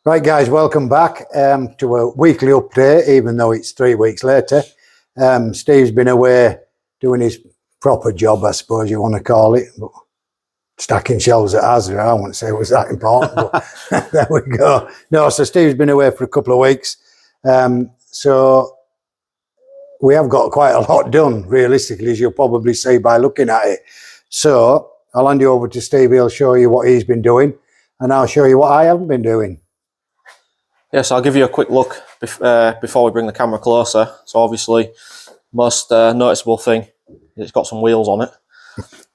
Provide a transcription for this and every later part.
Right, guys, welcome back to a weekly update, even though it's 3 weeks later. Steve's been away doing his proper job, I suppose you want to call it, but stacking shelves at Asda, I wouldn't say it was that important, but there we go. No, so Steve's been away for a couple of weeks. So we have got quite a lot done, realistically, as you'll probably see by looking at it. So I'll hand you over to Steve. He'll show you what he's been doing, and I'll show you what I haven't been doing. Yes, I'll give you a quick look before we bring the camera closer. So obviously, most noticeable thing is it's got some wheels on it.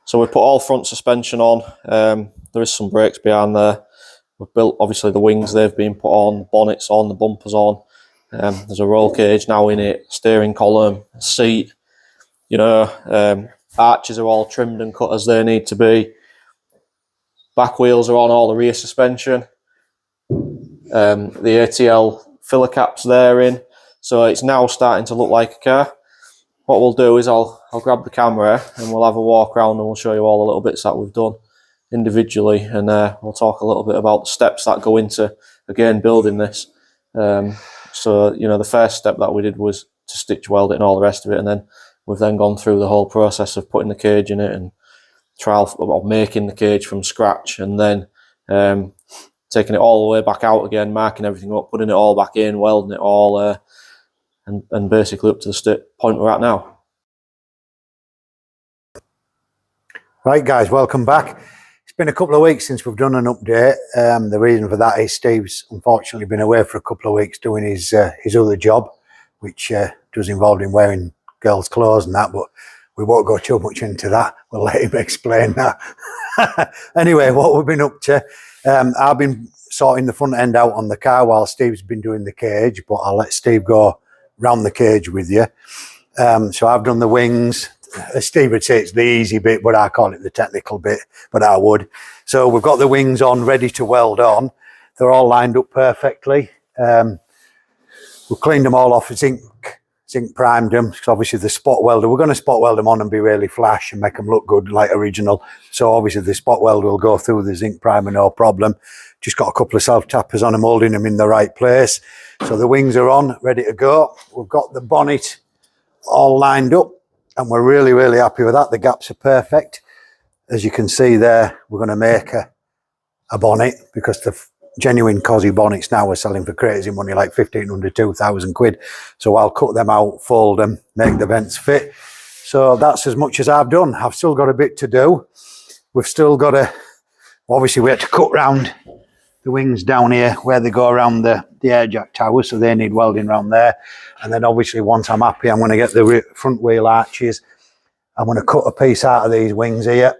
So we put all front suspension on. There is some brakes behind there. We've built obviously the wings, they've been put on, bonnets on, the bumpers on. There's a roll cage now in it, steering column, seat. You know, arches are all trimmed and cut as they need to be. Back wheels are on, all the rear suspension. The ATL filler caps there in, so it's now starting to look like a car. What we'll do is I'll grab the camera and we'll have a walk around and we'll show you all the little bits that we've done individually, and we'll talk a little bit about the steps that go into, again, building this. So, you know, the first step that we did was to stitch weld it and all the rest of it, and then we've then gone through the whole process of putting the cage in it and making the cage from scratch, and then taking it all the way back out again, marking everything up, putting it all back in, welding it all, and basically up to the point we're at now. Right, guys, welcome back. It's been a couple of weeks since we've done an update. The reason for that is Steve's unfortunately been away for a couple of weeks doing his other job, which does involve him wearing girls' clothes and that, but we won't go too much into that. We'll let him explain that. Anyway, what we've been up to, I've been sorting the front end out on the car while Steve's been doing the cage, but I'll let Steve go round the cage with you. So I've done the wings. Steve would say it's the easy bit, but I call it the technical bit, but I would. So we've got the wings on, ready to weld on. They're all lined up perfectly. We've cleaned them all off, zinc primed them, because obviously the spot welder, we're going to spot weld them on and be really flash and make them look good like original. So obviously the spot welder will go through the zinc primer, no problem. Just got a couple of self tappers on them, holding them in the right place. So the wings are on, ready to go. We've got the bonnet all lined up and we're really, really happy with that. The gaps are perfect. As you can see there, we're going to make a bonnet, because the genuine Cosy bonnets now are selling for crazy money, like 1,500, 2,000 quid. So I'll cut them out, fold them, make the vents fit. So that's as much as I've done. I've still got a bit to do. We've still got to, obviously we had to cut round the wings down here where they go around the air jack tower, so they need welding around there. And then obviously once I'm happy, I'm going to get the front wheel arches. I'm going to cut a piece out of these wings here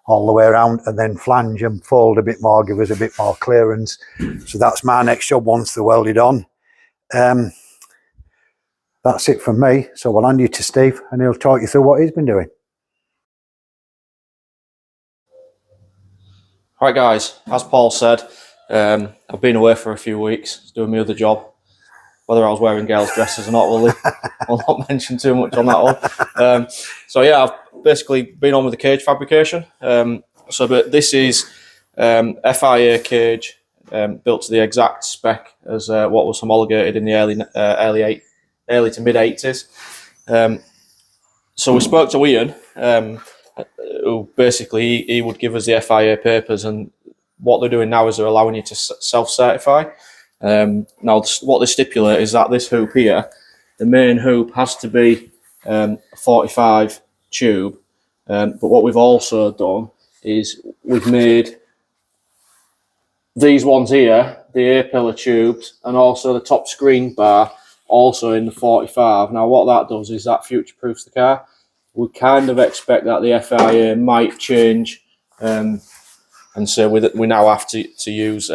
all the way around, and then flange them, fold a bit more, give us a bit more clearance. So that's my next job once they're welded on. That's it from me. So I'll hand you to Steve and he'll talk you through what he's been doing. Right, guys, as Paul said, I've been away for a few weeks doing my other job. Whether I was wearing girls' dresses or not, we'll not mention too much on that one. So yeah, I've basically been on with the cage fabrication. But this is FIA cage, built to the exact spec as what was homologated in the early to mid 80s. So we spoke to Ian, who basically he would give us the FIA papers, and what they're doing now is they're allowing you to self-certify. Now, what they stipulate is that this hoop here, the main hoop, has to be a 45 tube. But what we've also done is we've made these ones here, the A-pillar tubes, and also the top screen bar, also in the 45. Now, what that does is that future-proofs the car. We kind of expect that the FIA might change, and so we now have to use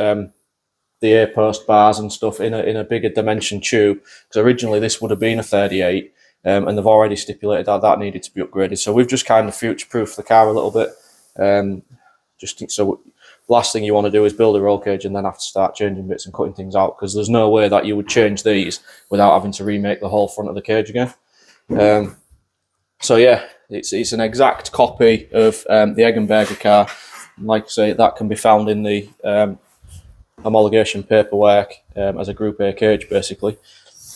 the A-post bars and stuff in a bigger dimension tube, because originally this would have been a 38, and they've already stipulated that needed to be upgraded. So we've just kind of future-proofed the car a little bit. So the last thing you want to do is build a roll cage and then have to start changing bits and cutting things out, because there's no way that you would change these without having to remake the whole front of the cage again. So yeah, it's an exact copy of the Eggenberger car. Like I say, that can be found in the homologation paperwork as a Group A cage, basically.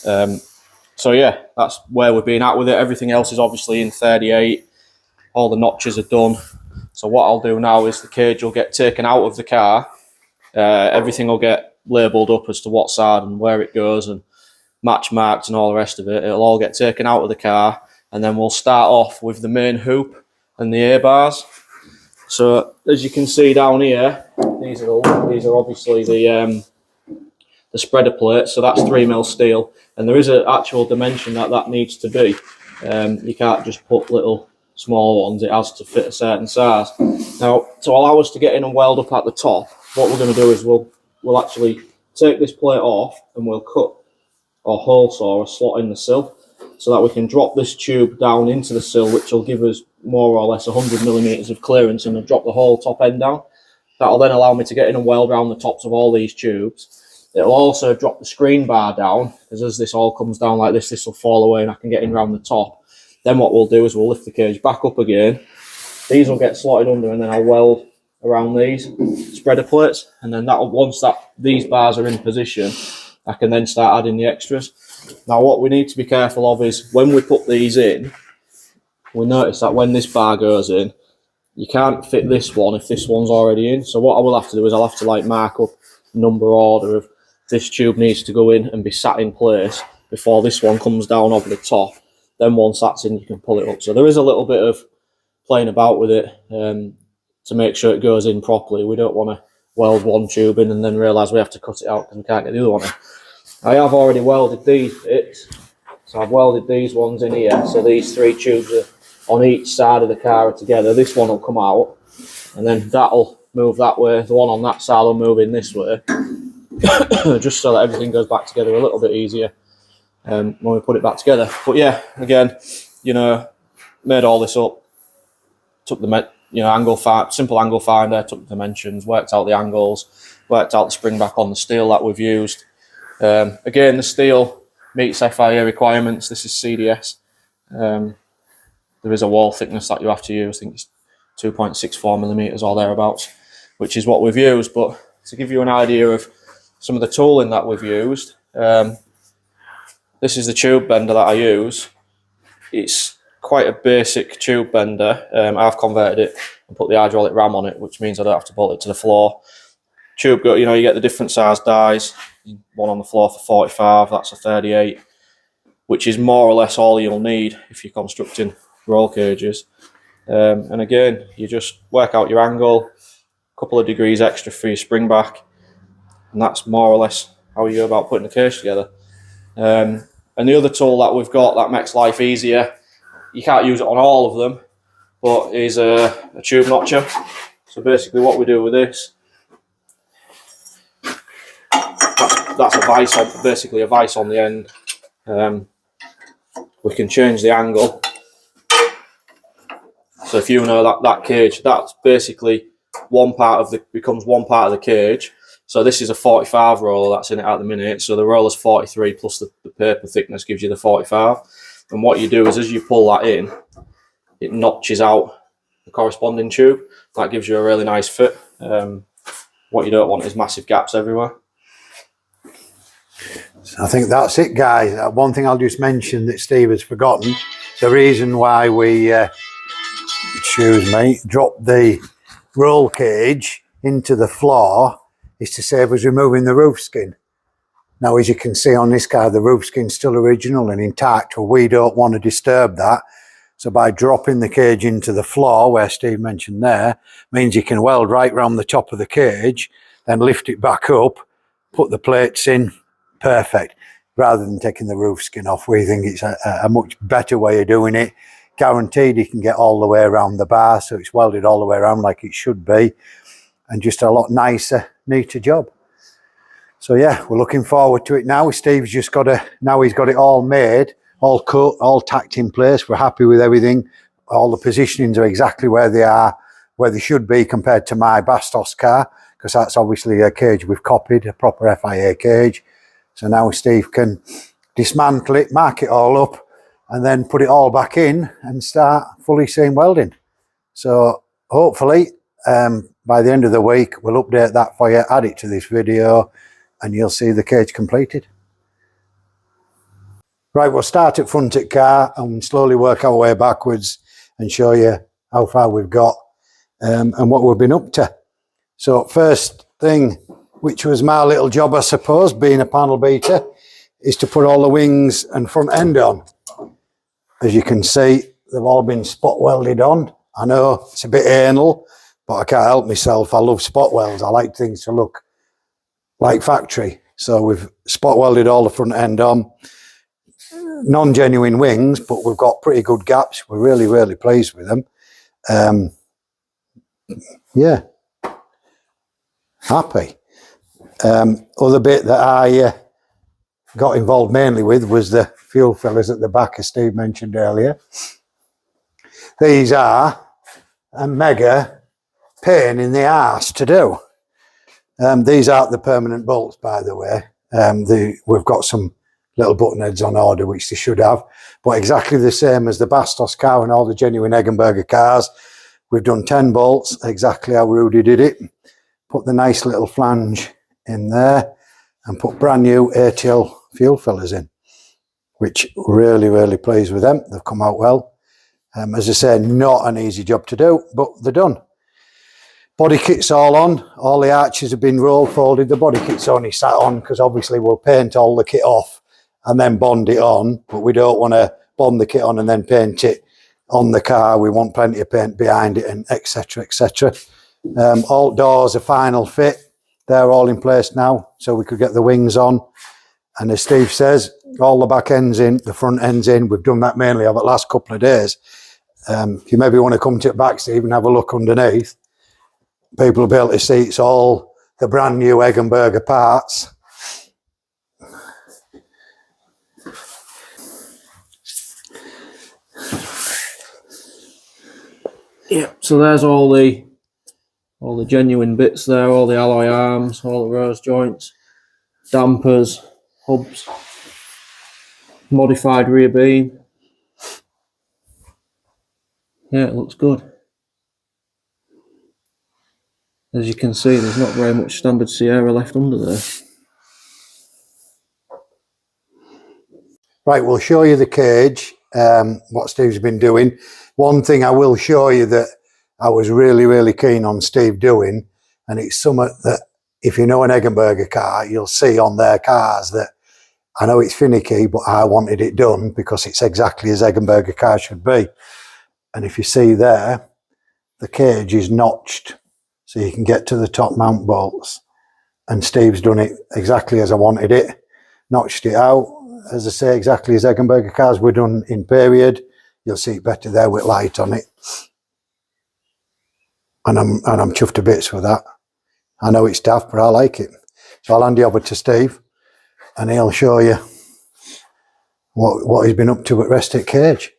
So yeah, that's where we've been at with it. Everything else is obviously in 38. All the notches are done. So what I'll do now is the cage will get taken out of the car. Everything will get labelled up as to what side and where it goes, and match marked and all the rest of it. It'll all get taken out of the car, and then we'll start off with the main hoop and the A-bars. So as you can see down here, these are obviously the spreader plates. So that's 3mm steel, and there is an actual dimension that needs to be. You can't just put little small ones. It has to fit a certain size. Now, to allow us to get in and weld up at the top, what we're going to do is we'll actually take this plate off, and we'll cut or hole saw a slot in the sill so that we can drop this tube down into the sill, which will give us more or less 100mm of clearance, and we'll drop the whole top end down. That'll then allow me to get in and weld around the tops of all these tubes. It'll also drop the screen bar down, because as this all comes down like this will fall away and I can get in around the top. Then what we'll do is we'll lift the cage back up again. These will get slotted under, and then I'll weld around these spreader plates, and then once these bars are in position, I can then start adding the extras. Now what we need to be careful of is when we put these in, we notice that when this bar goes in, you can't fit this one if this one's already in. So what I will have to do is I'll have to like mark up number order of this tube needs to go in and be sat in place before this one comes down over the top. Then once that's in, you can pull it up. So there is a little bit of playing about with it to make sure it goes in properly. We don't want to weld one tube in and then realise we have to cut it out because we can't get the other one in. I have already welded these bits. So I've welded these ones in here. So these 3 tubes are on each side of the car are together. This one will come out, and then that'll move that way. The one on that side will move in this way. Just so that everything goes back together a little bit easier when we put it back together. But yeah, again, made all this up, took the simple angle finder, took the dimensions, worked out the angles, worked out the spring back on the steel that we've used. Again, the steel meets FIA requirements. This is CDS. There is a wall thickness that you have to use. I think it's 2.64mm or thereabouts, which is what we've used. But to give you an idea of some of the tooling that we've used, this is the tube bender that I use. It's quite a basic tube bender. I've converted it and put the hydraulic ram on it, which means I don't have to bolt it to the floor. Tube, you get the different size dies. One on the floor for 45, that's a 38, which is more or less all you'll need if you're constructing roll cages. And again, you just work out your angle, a couple of degrees extra for your spring back, and that's more or less how you go about putting the cage together. And the other tool that we've got that makes life easier, you can't use it on all of them, but is a tube notcher. So basically what we do with this, that's a vice on, basically a vice on the end. We can change the angle. So if you know that cage, that's basically becomes one part of the cage. So this is a 45 roller that's in it at the minute. So the roller's 43 plus the paper thickness gives you the 45. And what you do is as you pull that in, it notches out the corresponding tube. That gives you a really nice fit. What you don't want is massive gaps everywhere. So I think that's it, guys. One thing I'll just mention that Steve has forgotten, the reason why we drop the roll cage into the floor is to save us removing the roof skin. Now, as you can see on this car, the roof skin's still original and intact, but we don't want to disturb that. So by dropping the cage into the floor, where Steve mentioned there, means you can weld right round the top of the cage, then lift it back up, put the plates in, perfect. Rather than taking the roof skin off, we think it's a much better way of doing it. Guaranteed you can get all the way around the bar, so it's welded all the way around like it should be, and just a lot nicer, neater job. So yeah, we're looking forward to it now. Steve's just now he's got it all made, all cut, all tacked in place. We're happy with everything. All the positionings are exactly where they are, where they should be compared to my Bastos car, because that's obviously a cage we've copied, a proper FIA cage. So now Steve can dismantle it, mark it all up, and then put it all back in and start fully seam welding. So hopefully by the end of the week, we'll update that for you, add it to this video, and you'll see the cage completed. Right, we'll start at front at car and slowly work our way backwards and show you how far we've got and what we've been up to. So first thing, which was my little job, I suppose, being a panel beater, is to put all the wings and front end on. As you can see, they've all been spot welded on. I know it's a bit anal, but I can't help myself. I love spot welds. I like things to look like factory. So we've spot welded all the front end on. Non-genuine wings, but we've got pretty good gaps. We're really, really pleased with them. Yeah, happy. Other bit that I got involved mainly with was the fuel fillers at the back, as Steve mentioned earlier. These are a mega pain in the arse to do. These aren't the permanent bolts, by the way. We've got some little button heads on order, which they should have, but exactly the same as the Bastos car and all the genuine Eggenberger cars. We've done 10 bolts, exactly how Rudy did it. Put the nice little flange in there and put brand new ATL fuel fillers in, which really, really pleased with them. They've come out well. As I say, not an easy job to do, but they're done. Body kit's all on. All the arches have been roll folded. The body kit's only sat on because obviously we'll paint all the kit off and then bond it on, but we don't want to bond the kit on and then paint it on the car. We want plenty of paint behind it, and etc, etc. All doors are final fit. They're all in place now, so we could get the wings on. And as Steve says, all the back ends in, the front ends in. We've done that mainly over the last couple of days. If you maybe want to come to it back, Steve, and have a look underneath, people will be able to see it's all the brand new Eggenberger parts. Yeah, so there's all the genuine bits there, all the alloy arms, all the rose joints, dampers, hubs, modified rear beam. Yeah, it looks good. As you can see, there's not very much standard Sierra left under there. Right, we'll show you the cage, what Steve's been doing. One thing I will show you that I was really, really keen on Steve doing, and it's something that if you know an Eggenberger car, you'll see on their cars that I know it's finicky, but I wanted it done because it's exactly as Eggenberger car should be. And if you see there, the cage is notched so you can get to the top mount bolts. And Steve's done it exactly as I wanted it, notched it out. As I say, exactly as Eggenberger cars were done in period. You'll see it better there with light on it. And I'm chuffed to bits with that. I know it's daft, but I like it. So I'll hand you over to Steve and he'll show you what he's been up to at Restic Cage.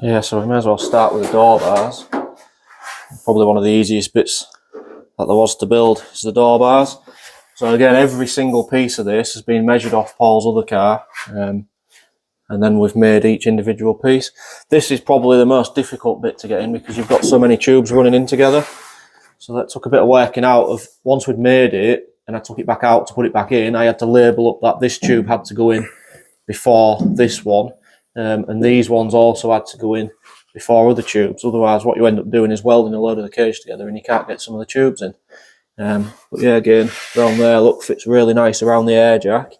Yeah, so we may as well start with the door bars. Probably one of the easiest bits that there was to build is the door bars. So again, every single piece of this has been measured off Paul's other car. And then we've made each individual piece. This is probably the most difficult bit to get in because you've got so many tubes running in together. So that took a bit of working out of, once we'd made it and I took it back out to put it back in, I had to label up that this tube had to go in before this one. And these ones also had to go in before other tubes. Otherwise, what you end up doing is welding a load of the cage together and you can't get some of the tubes in. But yeah, again, around there, look, fits really nice around the air jack.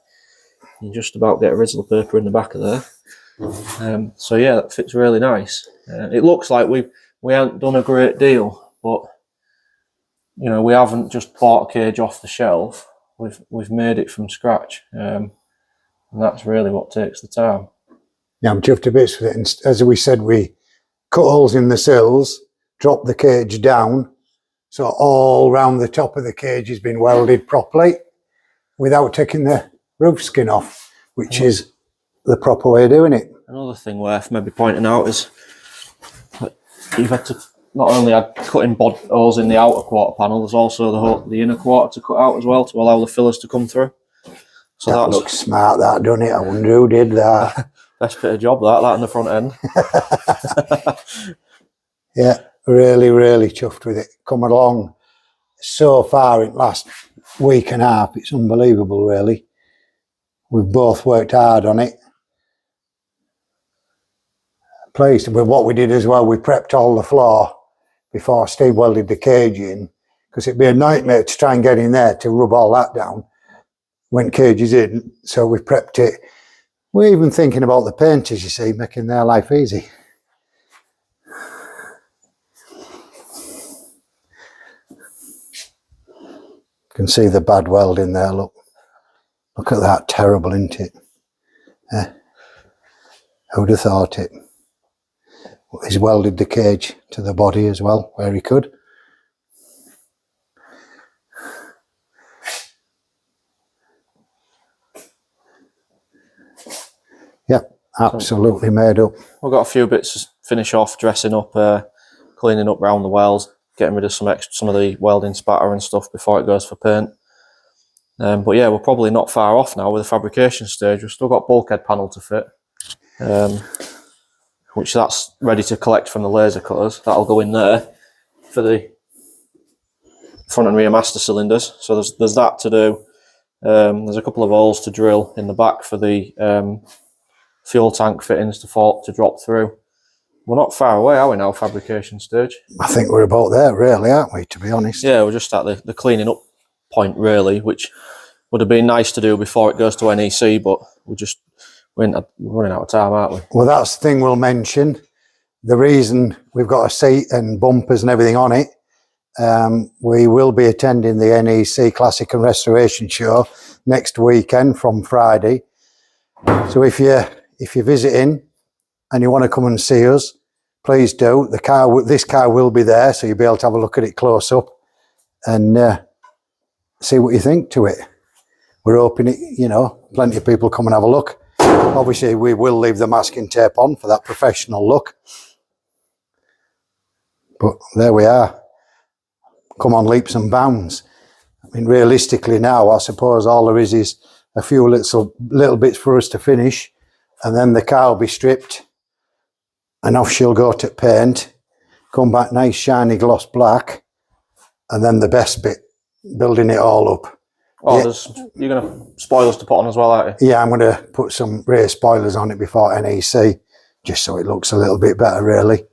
You just about get a Rizzler paper in the back of there. So yeah, that fits really nice. It looks like we haven't done a great deal, but you know, we haven't just bought a cage off the shelf. We've made it from scratch, and that's really what takes the time. Yeah, I'm chuffed to bits with it. And as we said, we cut holes in the sills, dropped the cage down, so all round the top of the cage has been welded properly without taking the roof skin off, which is the proper way of doing it. Another thing worth maybe pointing out is that you've had to not only add cutting bod holes in the outer quarter panel, there's also the inner quarter to cut out as well to allow the fillers to come through. So that looks smart, that, doesn't it? I wonder who did that. Best bit of job, that in the front end. Yeah, really, really chuffed with it. Come along so far in the last week and a half. It's unbelievable, really. We've both worked hard on it. Pleased with what we did as well. We prepped all the floor before Steve welded the cage in, because it'd be a nightmare to try and get in there to rub all that down when cage is in. So we prepped it. We're even thinking about the painters, you see, making their life easy. You can see the bad weld in there, look. Look at that, terrible, isn't it? Who'd have thought it? He's welded the cage to the body as well, where he could. Yep, absolutely made up. We've got a few bits to finish off, dressing up, cleaning up round the welds, getting rid of some of the welding spatter and stuff before it goes for paint. But yeah, we're probably not far off now with the fabrication stage. We've still got bulkhead panel to fit, which that's ready to collect from the laser cutters. That'll go in there for the front and rear master cylinders. So there's that to do. There's a couple of holes to drill in the back for the fuel tank fittings to drop through. We're not far away, are we now, fabrication stage? I think we're about there, really, aren't we, to be honest? Yeah, we're just at the cleaning up point, really, which would have been nice to do before it goes to NEC, but we're running out of time, aren't we? Well, that's the thing we'll mention. The reason we've got a seat and bumpers and everything on it, we will be attending the NEC Classic and Restoration Show next weekend from Friday. So if you're visiting and you want to come and see us, please do. This car will be there, so you'll be able to have a look at it close up and see what you think to it. We're hoping plenty of people come and have a look. Obviously, we will leave the masking tape on for that professional look. But there we are. Come on leaps and bounds. I mean, realistically now, I suppose all there is a few little bits for us to finish, and then the car will be stripped and off she'll go to paint, come back nice shiny gloss black, and then the best bit, building it all up. Oh, yeah. You're going to spoilers to put on as well, aren't you? Yeah, I'm going to put some rear spoilers on it before NEC, just so it looks a little bit better, really.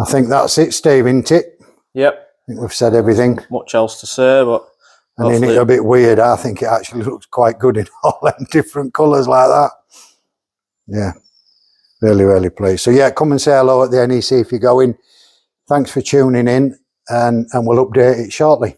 I think that's it, Steve, isn't it? Yep. I think we've said everything. Much else to say, but... And in it a bit weird, I think it actually looks quite good in all them different colours like that. Yeah, really, really pleased. So yeah, come and say hello at the NEC if you're going. Thanks for tuning in, and we'll update it shortly.